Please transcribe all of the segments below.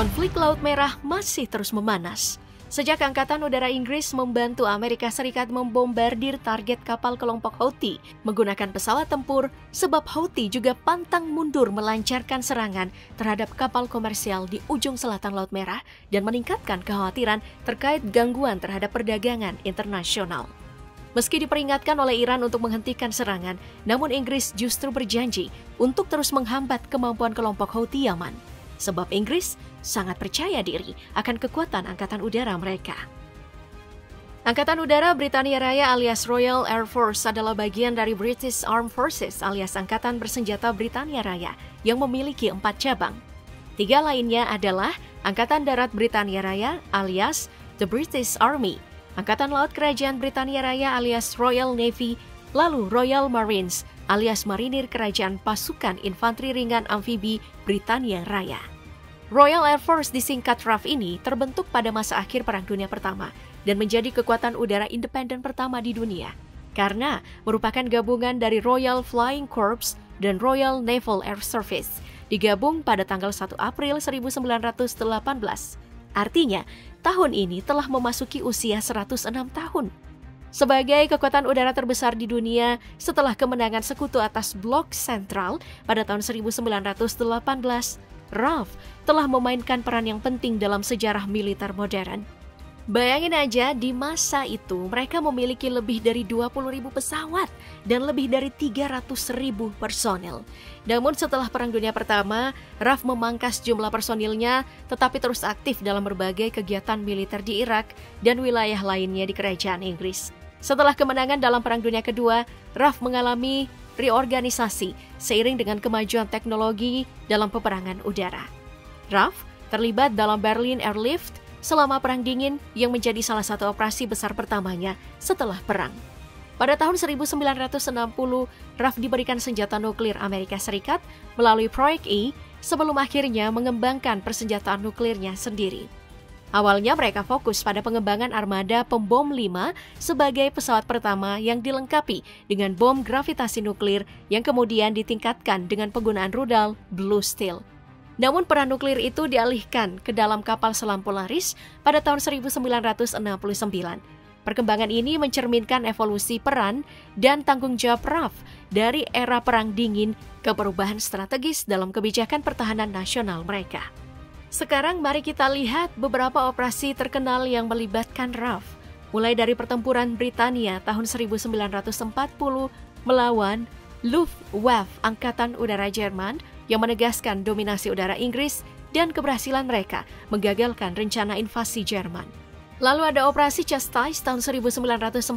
Konflik Laut Merah masih terus memanas. Sejak Angkatan Udara Inggris membantu Amerika Serikat membombardir target kapal kelompok Houthi menggunakan pesawat tempur, sebab Houthi juga pantang mundur melancarkan serangan terhadap kapal komersial di ujung selatan Laut Merah dan meningkatkan kekhawatiran terkait gangguan terhadap perdagangan internasional. Meski diperingatkan oleh Iran untuk menghentikan serangan, namun Inggris justru berjanji untuk terus menghambat kemampuan kelompok Houthi Yaman. Sebab Inggris sangat percaya diri akan kekuatan Angkatan Udara mereka. Angkatan Udara Britania Raya alias Royal Air Force adalah bagian dari British Armed Forces alias Angkatan Bersenjata Britania Raya yang memiliki 4 cabang. 3 lainnya adalah Angkatan Darat Britania Raya alias The British Army, Angkatan Laut Kerajaan Britania Raya alias Royal Navy, lalu Royal Marines alias Marinir Kerajaan Pasukan Infanteri Ringan Amfibi Britania Raya. Royal Air Force disingkat RAF ini terbentuk pada masa akhir Perang Dunia Pertama dan menjadi kekuatan udara independen pertama di dunia karena merupakan gabungan dari Royal Flying Corps dan Royal Naval Air Service digabung pada tanggal 1 April 1918. Artinya, tahun ini telah memasuki usia 106 tahun. Sebagai kekuatan udara terbesar di dunia setelah kemenangan sekutu atas Blok Sentral pada tahun 1918, RAF telah memainkan peran yang penting dalam sejarah militer modern. Bayangin aja, di masa itu mereka memiliki lebih dari 20.000 pesawat dan lebih dari 300.000 personel. Namun setelah Perang Dunia Pertama, RAF memangkas jumlah personilnya tetapi terus aktif dalam berbagai kegiatan militer di Irak dan wilayah lainnya di Kerajaan Inggris. Setelah kemenangan dalam Perang Dunia Kedua, RAF mengalami reorganisasi seiring dengan kemajuan teknologi dalam peperangan udara. RAF terlibat dalam Berlin Airlift selama Perang Dingin yang menjadi salah satu operasi besar pertamanya setelah perang. Pada tahun 1960, RAF diberikan senjata nuklir Amerika Serikat melalui Proyek E sebelum akhirnya mengembangkan persenjataan nuklirnya sendiri. Awalnya mereka fokus pada pengembangan armada pembom 5 sebagai pesawat pertama yang dilengkapi dengan bom gravitasi nuklir yang kemudian ditingkatkan dengan penggunaan rudal Blue Steel. Namun peran nuklir itu dialihkan ke dalam kapal selam Polaris pada tahun 1969. Perkembangan ini mencerminkan evolusi peran dan tanggung jawab RAF dari era Perang Dingin ke perubahan strategis dalam kebijakan pertahanan nasional mereka. Sekarang mari kita lihat beberapa operasi terkenal yang melibatkan RAF, mulai dari pertempuran Britania tahun 1940 melawan Luftwaffe Angkatan Udara Jerman yang menegaskan dominasi udara Inggris dan keberhasilan mereka menggagalkan rencana invasi Jerman. Lalu ada operasi Chastise tahun 1943,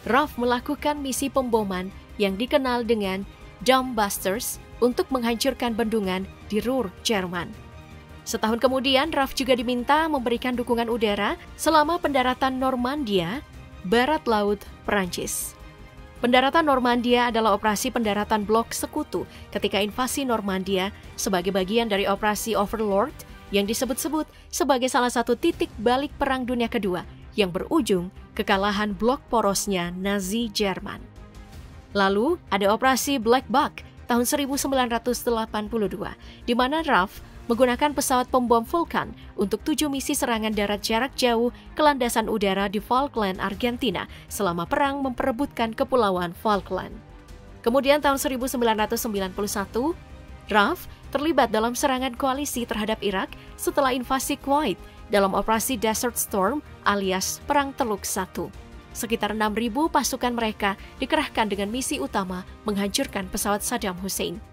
RAF melakukan misi pemboman yang dikenal dengan Dome Busters untuk menghancurkan bendungan di Ruhr, Jerman. Setahun kemudian, RAF juga diminta memberikan dukungan udara selama pendaratan Normandia, barat laut Perancis. Pendaratan Normandia adalah operasi pendaratan blok sekutu ketika invasi Normandia sebagai bagian dari operasi Overlord yang disebut-sebut sebagai salah satu titik balik Perang Dunia Kedua yang berujung kekalahan blok porosnya Nazi Jerman. Lalu ada operasi Black Buck tahun 1982, di mana RAF menggunakan pesawat pembom Vulcan untuk 7 misi serangan darat jarak jauh ke landasan udara di Falkland, Argentina selama perang memperebutkan kepulauan Falkland. Kemudian tahun 1991, RAF terlibat dalam serangan koalisi terhadap Irak setelah invasi Kuwait dalam operasi Desert Storm alias Perang Teluk I. Sekitar 6.000 pasukan mereka dikerahkan dengan misi utama menghancurkan pesawat Saddam Hussein.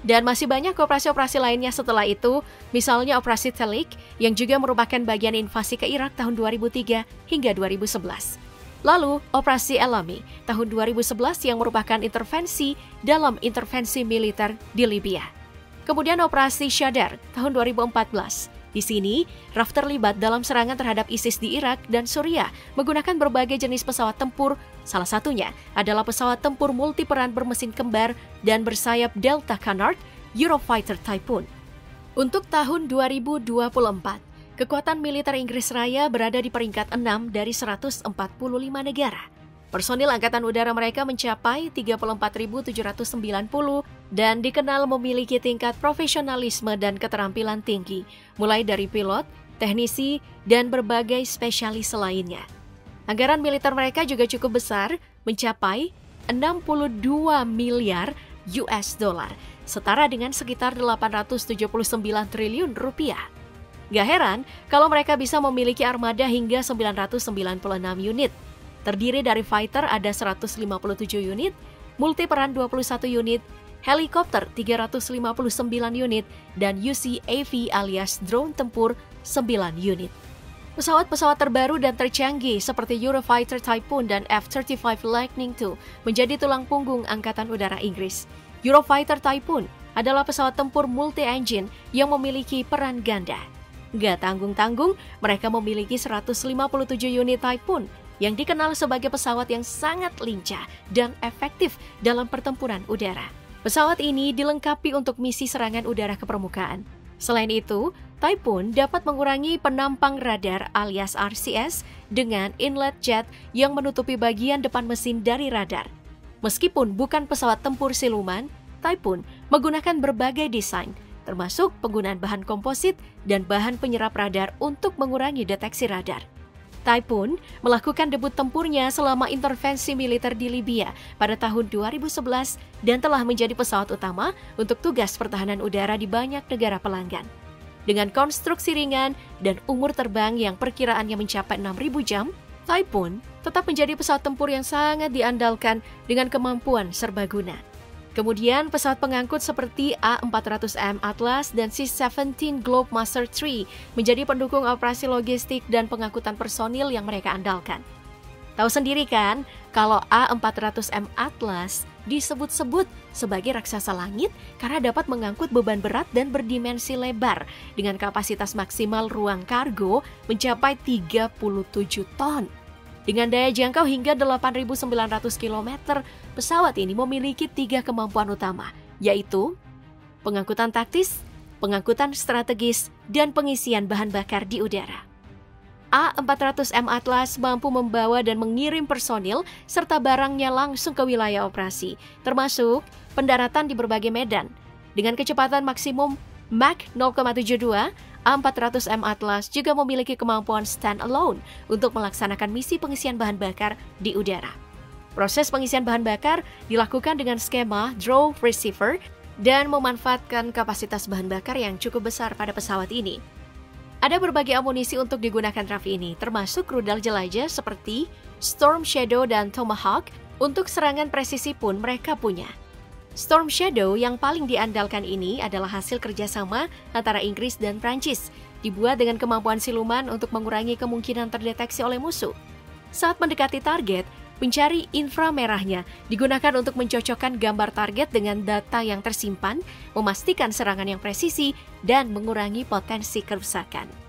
Dan masih banyak operasi-operasi lainnya setelah itu, misalnya Operasi Telik yang juga merupakan bagian invasi ke Irak tahun 2003 hingga 2011. Lalu Operasi Elami tahun 2011 yang merupakan intervensi dalam intervensi militer di Libya. Kemudian Operasi Shadar tahun 2014. Di sini, RAF terlibat dalam serangan terhadap ISIS di Irak dan Suriah menggunakan berbagai jenis pesawat tempur, salah satunya adalah pesawat tempur multiperan bermesin kembar dan bersayap Delta Canard Eurofighter Typhoon. Untuk tahun 2024, kekuatan militer Inggris Raya berada di peringkat 6 dari 145 negara. Personil Angkatan Udara mereka mencapai 34.790 dan dikenal memiliki tingkat profesionalisme dan keterampilan tinggi, mulai dari pilot, teknisi, dan berbagai spesialis lainnya. Anggaran militer mereka juga cukup besar, mencapai 62 miliar US dollar, setara dengan sekitar 879 triliun rupiah. Gak heran kalau mereka bisa memiliki armada hingga 996 unit. Terdiri dari fighter ada 157 unit, multiperan 21 unit, helikopter 359 unit, dan UCAV alias drone tempur 9 unit. Pesawat-pesawat terbaru dan tercanggih seperti Eurofighter Typhoon dan F-35 Lightning II menjadi tulang punggung Angkatan Udara Inggris. Eurofighter Typhoon adalah pesawat tempur multi-engine yang memiliki peran ganda. Gak tanggung-tanggung, mereka memiliki 157 unit Typhoon yang dikenal sebagai pesawat yang sangat lincah dan efektif dalam pertempuran udara. Pesawat ini dilengkapi untuk misi serangan udara ke permukaan. Selain itu, Typhoon dapat mengurangi penampang radar alias RCS dengan inlet jet yang menutupi bagian depan mesin dari radar. Meskipun bukan pesawat tempur siluman, Typhoon menggunakan berbagai desain, termasuk penggunaan bahan komposit dan bahan penyerap radar untuk mengurangi deteksi radar. Typhoon melakukan debut tempurnya selama intervensi militer di Libya pada tahun 2011 dan telah menjadi pesawat utama untuk tugas pertahanan udara di banyak negara pelanggan. Dengan konstruksi ringan dan umur terbang yang perkiraannya mencapai 6.000 jam, Typhoon tetap menjadi pesawat tempur yang sangat diandalkan dengan kemampuan serbaguna. Kemudian pesawat pengangkut seperti A400M Atlas dan C-17 Globemaster III menjadi pendukung operasi logistik dan pengangkutan personil yang mereka andalkan. Tahu sendiri kan, kalau A400M Atlas disebut-sebut sebagai raksasa langit karena dapat mengangkut beban berat dan berdimensi lebar dengan kapasitas maksimal ruang kargo mencapai 37 ton. Dengan daya jangkau hingga 8.900 km, pesawat ini memiliki 3 kemampuan utama, yaitu pengangkutan taktis, pengangkutan strategis, dan pengisian bahan bakar di udara. A400M Atlas mampu membawa dan mengirim personil serta barangnya langsung ke wilayah operasi, termasuk pendaratan di berbagai medan. Dengan kecepatan maksimum Mach 0,72, A400M Atlas juga memiliki kemampuan stand-alone untuk melaksanakan misi pengisian bahan bakar di udara. Proses pengisian bahan bakar dilakukan dengan skema draw receiver dan memanfaatkan kapasitas bahan bakar yang cukup besar pada pesawat ini. Ada berbagai amunisi untuk digunakan RAF ini, termasuk rudal jelajah seperti Storm Shadow dan Tomahawk. Untuk serangan presisi pun mereka punya. Storm Shadow yang paling diandalkan ini adalah hasil kerjasama antara Inggris dan Prancis, dibuat dengan kemampuan siluman untuk mengurangi kemungkinan terdeteksi oleh musuh. Saat mendekati target, pencari inframerahnya digunakan untuk mencocokkan gambar target dengan data yang tersimpan, memastikan serangan yang presisi, dan mengurangi potensi kerusakan.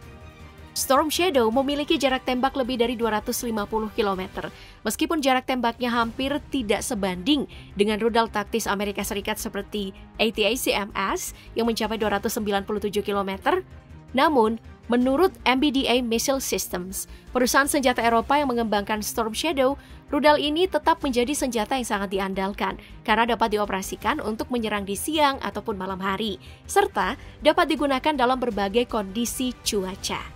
Storm Shadow memiliki jarak tembak lebih dari 250 km, meskipun jarak tembaknya hampir tidak sebanding dengan rudal taktis Amerika Serikat seperti ATACMS yang mencapai 297 km. Namun, menurut MBDA Missile Systems, perusahaan senjata Eropa yang mengembangkan Storm Shadow, rudal ini tetap menjadi senjata yang sangat diandalkan karena dapat dioperasikan untuk menyerang di siang ataupun malam hari, serta dapat digunakan dalam berbagai kondisi cuaca.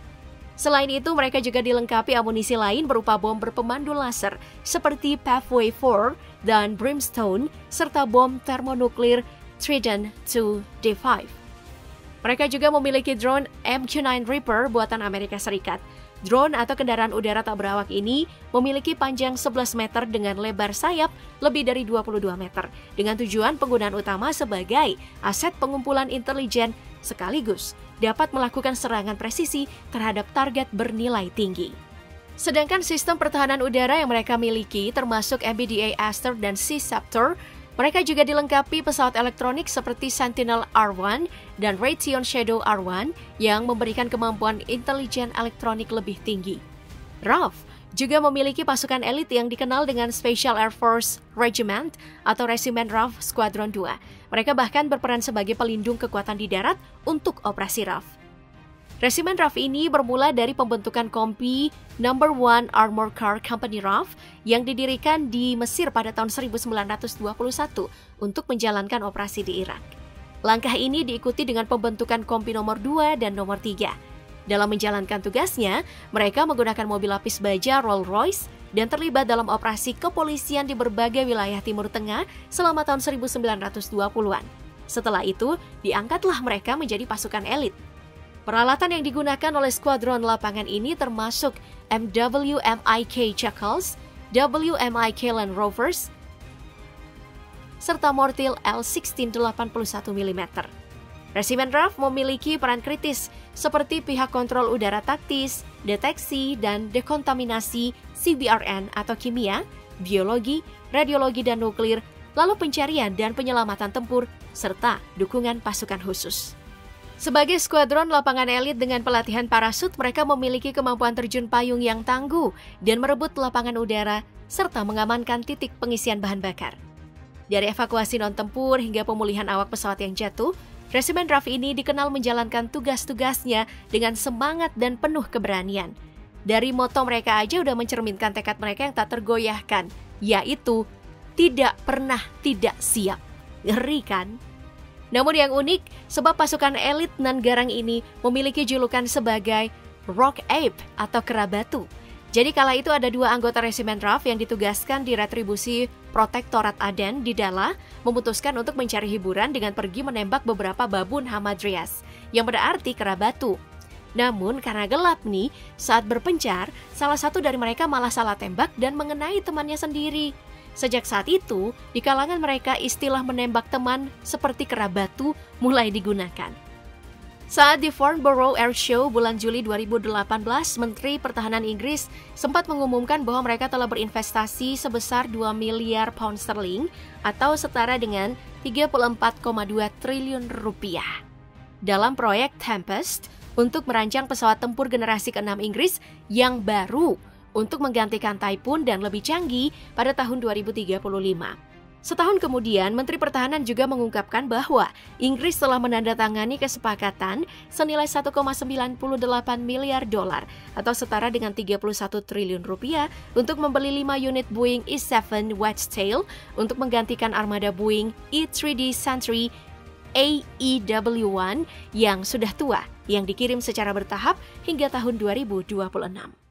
Selain itu, mereka juga dilengkapi amunisi lain berupa bom berpemandu laser seperti Pathway 4 dan Brimstone, serta bom termonuklir Trident 2D5. Mereka juga memiliki drone MQ-9 Reaper buatan Amerika Serikat. Drone atau kendaraan udara tak berawak ini memiliki panjang 11 meter dengan lebar sayap lebih dari 22 meter, dengan tujuan penggunaan utama sebagai aset pengumpulan intelijen sekaligus dapat melakukan serangan presisi terhadap target bernilai tinggi. Sedangkan sistem pertahanan udara yang mereka miliki termasuk MBDA Aster dan Sea Scepter, mereka juga dilengkapi pesawat elektronik seperti Sentinel R1 dan Raytheon Shadow R1 yang memberikan kemampuan intelijen elektronik lebih tinggi. RAF juga memiliki pasukan elit yang dikenal dengan Special Air Force Regiment atau Resimen RAF Squadron 2. Mereka bahkan berperan sebagai pelindung kekuatan di darat untuk operasi RAF. Resimen RAF ini bermula dari pembentukan kompi No. 1 Armor Car Company RAF yang didirikan di Mesir pada tahun 1921 untuk menjalankan operasi di Irak. Langkah ini diikuti dengan pembentukan kompi nomor 2 dan nomor 3. Dalam menjalankan tugasnya, mereka menggunakan mobil lapis baja Rolls-Royce dan terlibat dalam operasi kepolisian di berbagai wilayah Timur Tengah selama tahun 1920-an. Setelah itu, diangkatlah mereka menjadi pasukan elit. Peralatan yang digunakan oleh skuadron lapangan ini termasuk MWMIK Jackals, WMIK Land Rovers, serta mortir L16 81 mm. Resimen RAF memiliki peran kritis seperti pihak kontrol udara taktis, deteksi dan dekontaminasi CBRN atau kimia, biologi, radiologi dan nuklir, lalu pencarian dan penyelamatan tempur, serta dukungan pasukan khusus. Sebagai skuadron lapangan elit dengan pelatihan parasut, mereka memiliki kemampuan terjun payung yang tangguh dan merebut lapangan udara, serta mengamankan titik pengisian bahan bakar. Dari evakuasi non-tempur hingga pemulihan awak pesawat yang jatuh, Resimen RAF ini dikenal menjalankan tugas-tugasnya dengan semangat dan penuh keberanian. Dari moto mereka aja udah mencerminkan tekad mereka yang tak tergoyahkan, yaitu tidak pernah tidak siap. Ngeri kan? Namun yang unik, sebab pasukan elit nan garang ini memiliki julukan sebagai Rock Ape atau kera batu. Jadi kala itu ada 2 anggota Resimen RAF yang ditugaskan di retribusi Protektorat Aden di Dala memutuskan untuk mencari hiburan dengan pergi menembak beberapa babun hamadryas, yang berarti kera batu. Namun karena gelap nih, saat berpencar, salah satu dari mereka malah salah tembak dan mengenai temannya sendiri. Sejak saat itu, di kalangan mereka istilah menembak teman seperti kera batu mulai digunakan. Saat di Farnborough Air Show bulan Juli 2018, Menteri Pertahanan Inggris sempat mengumumkan bahwa mereka telah berinvestasi sebesar 2 miliar pound sterling atau setara dengan 34,2 triliun rupiah dalam proyek Tempest untuk merancang pesawat tempur generasi ke-6 Inggris yang baru untuk menggantikan Typhoon dan lebih canggih pada tahun 2035. Setahun kemudian, Menteri Pertahanan juga mengungkapkan bahwa Inggris telah menandatangani kesepakatan senilai 1,98 miliar dolar atau setara dengan 31 triliun rupiah untuk membeli 5 unit Boeing E-7 Wedgetail untuk menggantikan armada Boeing E-3D Century AEW1 yang sudah tua yang dikirim secara bertahap hingga tahun 2026.